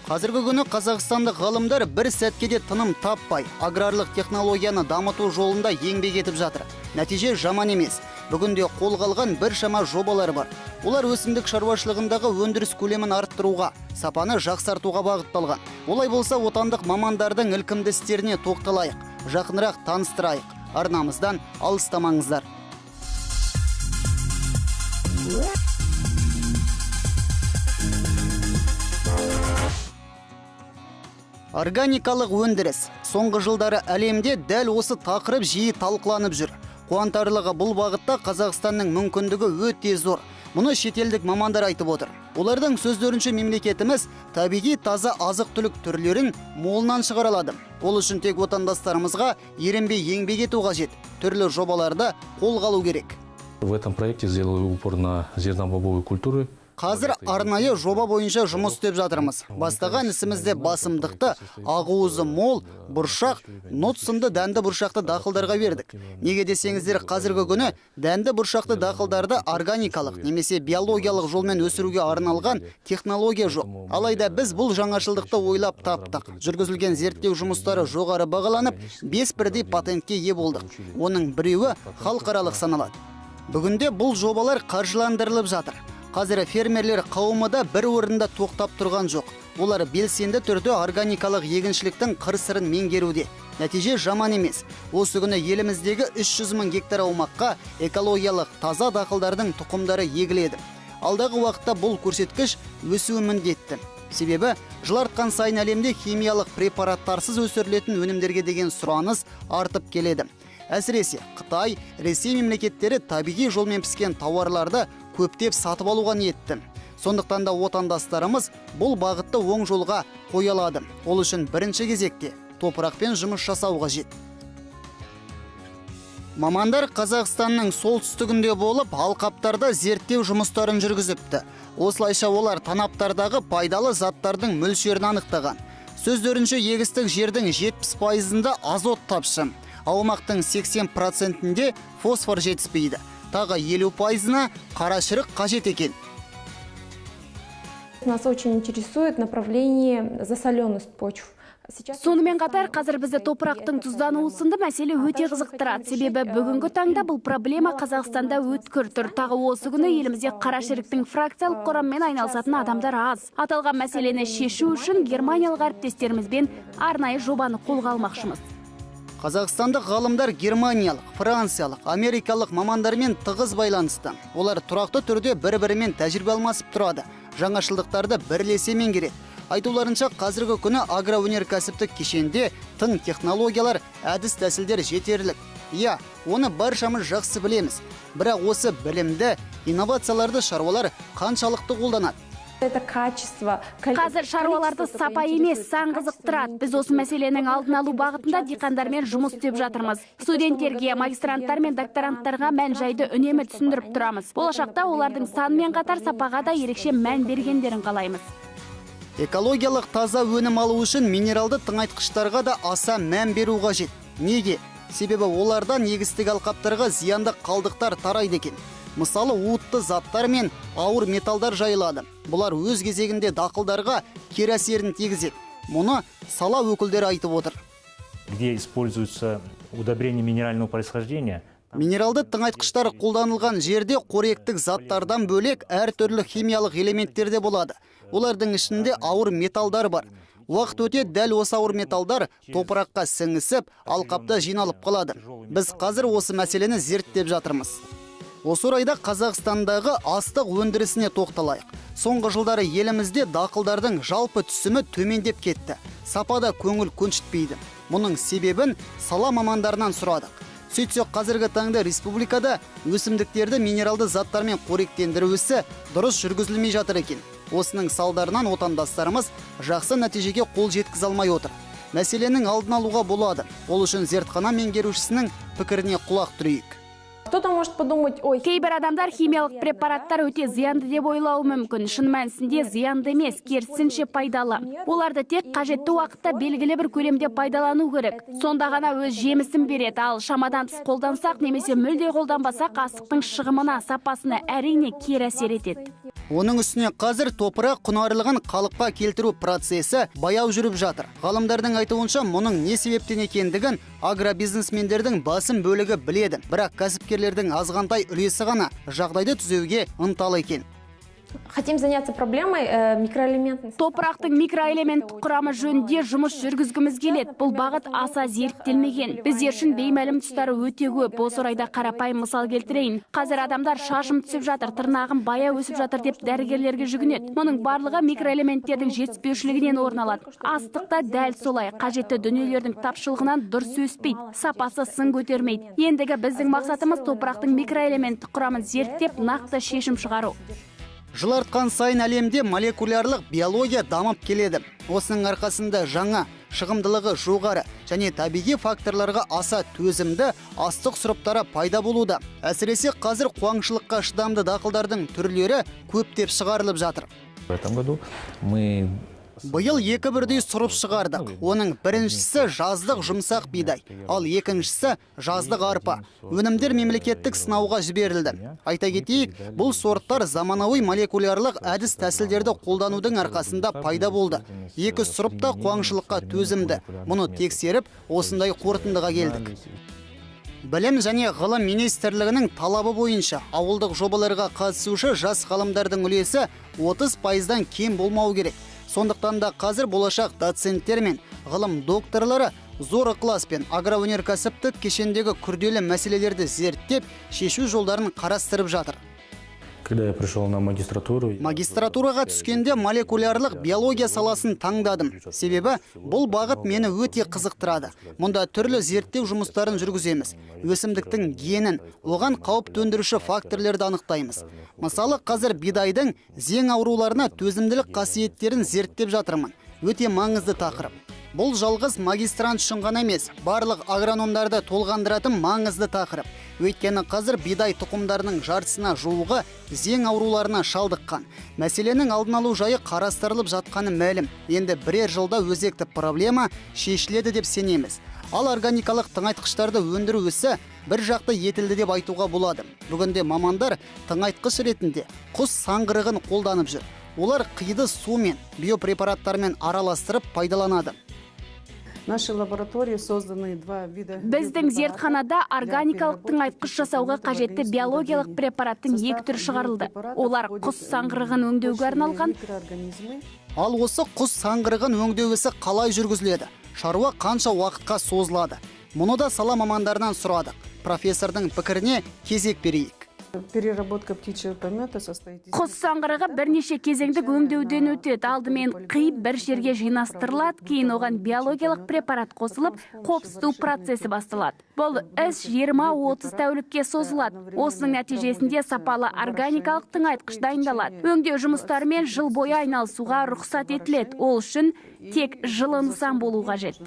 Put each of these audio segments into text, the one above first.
Қазіргі күні қазақстандық ғалымдар бір сәтке де тыным таппай, аграрлық технологияны дамыту жолында еңбек етіп жатыр. Нәтиже жаман емес. Бүгінде қолға алған біршама жобалар бар. Олар өсімдік шаруашылығындағы өндіріс көлемін арттыруға, сапаны жақсартуға бағытталған. Олай болса, отандық мамандардың ілкімді істеріне тоқталайық, жақынырақ таныстырайық. Арнамыздан алыстамаңыздар. Органикалық өндіріс. Соңғы жылдары әлемде дәл осы тақырып жиі талқыланып жүр. Қуантарлығы бұл бағытта Қазақстанның мүмкіндігі өте зор. Мұны шетелдік мамандар айтып отыр. Олардың сөздерінше мемлекетіміз табиғи таза азық-түлік түрлерін молынан шығара алады. Ол үшін тек отандастарымызға ерінбей еңбек ету қажет. Түрлі жобаларды қолға алу керек. В этом проекте сделали упор на зернобобовые культуры. Қазір арнайы жоба бойынша жұмыс істеп жатырмыз. Бастаған ісімізде басымдықты ақуызы мол, бұршақ, нот сынды дәнді бұршақты дақылдарға бердік. Неге десеңіздер, қазіргі күні дәнді бұршақты дақылдарды органикалық немесе биологиялық жолмен өсіруге арналған технология жоқ. Алайда біз бұл жаңашылдықты ойлап таптық. Жүргізілген зерттеу жұмыстары жоғары бағаланып, 5 бірдей патентке ие болдық. Оның біреуі халықаралық саналады. Бүгінде бұл жобалар қаржыландырылып жатыр. Қазір фермерлер қауымы да бір орында тоқтап тұрған жоқ. Олар белсенді түрде органикалық егіншіліктің қыр-сырын меңгеруде. Нәтиже жаман емес. Осы күні еліміздегі 300 мың гектар аумаққа экологиялық таза дақылдардың тұқымдары егіледі. Алдағы уақытта бұл көрсеткіш өсуі міндетті. Себебі жыл артқан сайын әлемде химиялық препараттарсыз өсірілетін өнімдерге деген сұраныс артып келеді. Әсіресе Қытай, Ресей мемлекеттері табиғи жолмен піскен тауарларды көптеп сатып алуға ниетті. Сондықтан да отандастарымыз бұл бағытты оң жолға қоя алады. Ол үшін бірінші кезекте топырақпен жұмыс жасау қажет. Мамандар Қазақстанның солтүстігінде болып, алқаптарда зерттеу жұмыстарын жүргізіпті. Осылайша олар танаптардағы пайдалы заттардың мөлшерін анықтаған. Сөздерінше егістік жердің 70%-ында азот тапшы. Аумақтың 80%-інде фосфор жетіспейді. Тағы 50%-на қарашырық қажет екен. Нас очень интересует направление засоленность почв. Сонымен қатар қазір бізді топырақтың тұздануы сынды мәселе өте қызықтырады. Себебі бүгінгі таңда бұл проблема Қазақстанда өткір тұр. Тағы осы күні елімізде қарашіріктің фракциялық құраммен айналысатын адамдар аз. Аталған мәселені шешу үшін германиялық әріптестерімізбен арнайы жобаны қолға алмақшымыз. Қазақстандық ғалымдар германиялық, франциялық, америкалық мамандармен тығыз байланысты. Олар тұрақты түрде бір-бірімен тәжірибе алмасып тұрады. Жаңашылдықтарды бірлесе меңгереді. Айтуларынша қазіргі күні агроөнеркәсіптік кешенде тың технологиялар, әдіс-тәсілдер жетерлік. Оны баршамыз жақсы білеміз. Бірақ осы білімді, инновацияларды шаруалар қаншалықты қолданады? Қазір шаруаларды сапа емес, сан қызықтырады. Біз осы мәселенің алдын алу бағытында диқандармен жұмыс істеп жатырмыз. Студенттерге, магистранттар мен докторанттарға мән жайды үнемі түсіндіріп тұрамыз. Болашақта олардың санымен қатар сапаға да ерекше мән бергендерін қалаймыз. Экологиялық таза өнім алу үшін минералды тыңайтқыштарға да аса мән беру қажет. Неге? Себебі олардан егістік алқаптарға зиянды қалдықтар тарайды екен. Мысалы, уытты заттар мен ауыр металдар жайылады. Бұлар өз кезегінде дақылдарға кері әсерін тигізеді. Мұны сала өкілдері айтып отыр. Где используются удобрения минерального происхождения? Минералды тыңайтқыштар қолданылған жерде қоректік заттардан бөлек әртүрлі химиялық элементтер де болады. Олардың ішінде ауыр металдар бар. Уақыт өте дәл осы ауыр металдар топыраққа сіңісіп, алқапта жиналып қалады. Біз қазір осы мәселені зерттеп жатырмыз. Осы орайда Қазақстандағы астық өндірісіне тоқталайық. Соңғы жылдары елімізде дақылдардың жалпы түсімі төмендеп кетті. Сапада көңіл көншітпейді. Мұның себебін сала мамандарынан сұрадық. Сөйтсек, қазіргі таңда республикада өсімдіктерді минералды заттармен қоректендіру ісі дұрыс жүргізілмей жатыр екен. Осының салдарынан отандастарымыз жақсы нәтижеге қол жеткізе алмай отыр. Мәселенің алдын алуға болады. Ол үшін зертхана меңгерушісінің пікіріне құлақ түрейік. Кто-то может подумать, кейбір адамдар химиялық препараттар өте зиянды деп ойлауы мүмкін. Шын мәнісінде зиянды емес, керісінше пайдалы. Оларды тек қажетті уақытта белгілі бір көлемде пайдалану керек. Сонда ғана өз жемісін береді. Ал шамадан тыс қолдансақ немесе мүлде қолданбасақ, астықтың шығымына, сапасына әрине кері әсер етеді. Оның үстіне қазір топырақ құнарлығын қалыпқа келтіру процесі баяу жүріп жатыр. Ғалымдардың айтуынша, мұның не себептен екендігін агробизнесмендердің басым бөлігі біледі. Бірақ кәсіпкерлердің азғантай үлесі ғана жағдайды түзеуге ынталы екен. Хотим заняться проблемой микроэлементной. Топырақтың микроэлементтік құрамы жөнінде жұмыс жүргізгіміз келеді. Бұл бағыт аса зерттелмеген. Біздер үшін беймәлім тұстары өте көп. Осы орайда қарапайым мысал келтірейін. Қазір адамдар шашым түсіп жатыр, тырнағым бая өсіп жатыр деп дәрігерлерге жүгінеді. Мұның барлығы микроэлементтердің жетіспеушілігінен орын алады. Астықта дәл солай, қажетті дүниелердің тапшылығынан дұрыс өспейді, сапасы сын көтермейді. Ендігі біздің мақсатымыз топырақтың микроэлементтік құрамын зерттеп, нақты шешім шығару. Жыл артқан сайын әлемде молекулярлық биология дамып келеді. Осының арқасында жаңа, шығымдылығы жоғары және табиғи факторларға аса төзімді астық сұрыптары пайда болуда. Әсіресе қазір қуаңшылыққа шыдамды дақылдардың түрлері көптеп шығарылып жатыр. В этом году мы Биыл екі бірдей сұрып шығардық. Оның біріншісі жаздық жұмсақ бидай, ал екіншісі жаздық арпа. Өнімдер мемлекеттік сынауға жіберілді. Айта кетейік, бұл сорттар заманауи молекулярлық әдіс тәсілдерді қолданудың арқасында пайда болды. Екі сұрыпта қуаңшылыққа төзімді. Мұны тексеріп, осындай қорытындыға келдік. Білім және ғылым министрлігінің талабы бойынша ауылдық жобаларға қатысушы жас ғалымдардың үлесі 30%-дан кем болмау керек. Сондықтан да қазір болашақ доценттер мен ғылым докторлары зор ықыласпен агроөнеркәсіптік кешендегі күрделі мәселелерді зерттеп, шешу жолдарын қарастырып жатыр. Когда я пришел на магистратуру, Магистратураға түскенде молекулярлық биология саласын таңдадым. Себебі бұл бағыт мені өте қызықтырады. Мұнда түрлі зерттеу жұмыстарын жүргіземіз. Өсімдіктің генін, оған қауіп төндіруші факторлерді анықтаймыз. Мысалы, қазір бидайдың зең ауруларына төзімділік қасиеттерін зерттеп жатырмын. Өте маңызды тақырып. Бұл жалғыз магистрант үшін ғана емес, барлық агрономдарды толғандыратын маңызды тақырып. Өйткені қазір бидай тұқымдарының жартысына жуығы зең ауруларына шалдыққан. Мәселенің алдын алу жайы қарастырылып жатқаны мәлім. Енді бірер жылда өзекті проблема шешіледі деп сенеміз. Ал органикалық тыңайтқыштарды өндіру ісі бір жақты етілді деп айтуға болады. Бүгінде мамандар тыңайтқыш ретінде құс саңғырығын қолданып жүр. Олар қиды сумен, биопрепараттармен араластырып пайдаланады. Наши лаборатории созданы два вида. Біздің зертханада органикалық тыңайтқыш жасауға қажетті биологиялық препараттың екі түрі шығарылды. Олар құс саңғырығын өңдеуге арналған. Ал осы құс саңғырығын өңдеу ісі қалай жүргізіледі? Шаруа қанша уақытқа созылады? Мұны да сала мамандарынан сұрадық. Профессордың пікіріне кезек берейік. Переработка птичьего помета состоит из... Құс саңғырығы бірнеше кезеңдік өңдеуден өтеді. Алдымен қиып бір жерге жинастырылады, кейін оған биологиялық препарат қосылып, қопсыту процесі басталады. Бұл іс 20-30 тәулікке созылады. Осының нәтижесінде сапалы органикалық тыңайтқыш дайындалады. Өңдеу жұмыстарымен жыл бойы айналысуға рұқсат етіледі. Ол үшін тек жылы нысан болу қажет.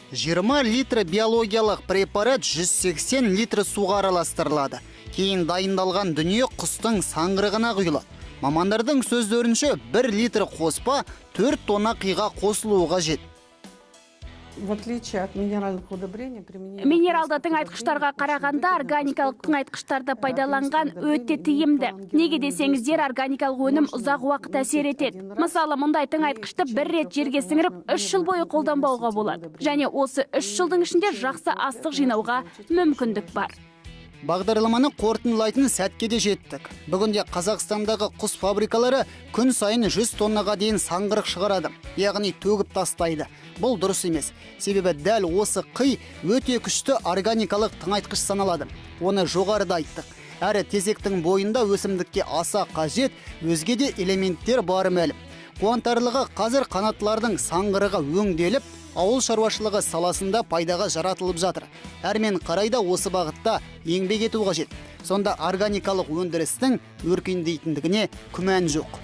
20 литр биологиялық препарат 180 литр суға араластырылады. Кейін дайындалған дүние құстың саңғырығына құйылады. Мамандардың сөздерінше 1 литр қоспа 4 тонна қиға қосылуы қажет. В отличие от минеральных удобрений, применение... Минералды тыңайтқыштарға қарағанда органикалық тыңайтқыштарды пайдаланған өте тиімді. Неге десеңіздер, органикалық өнім ұзақ уақыт әсер етеді. Мысалы, мұндай тыңайтқышты бір рет жерге сіңіріп 3 жыл бойы қолданбауға болады. Және осы 3 жылдың ішінде жақсы астық жинауға мүмкіндік бар. Бағдарламаны қорытындылайтын сәтке де жеттік. Бүгінде Қазақстандағы құс фабрикалары күн сайын 100 тоннаға дейін саңғырық шығарады, яғни төгіп тастайды. Бұл дұрыс емес. Себебі дәл осы қи өте күшті органикалық тыңайтқыш саналады. Оны жоғарыда айттық. Әрі тезектің бойында өсімдікке аса қажет өзге де элементтер бары мәлім. Қуантарлығы қазір қанаттылардың саңғырығы өңделіп, ауыл шаруашылығы саласында пайдаға жаратылып жатыр. Әрмен қарайда осы бағытта еңбек ету қажет. Сонда органикалық өндірістің өркендейтіндігіне күмән жоқ.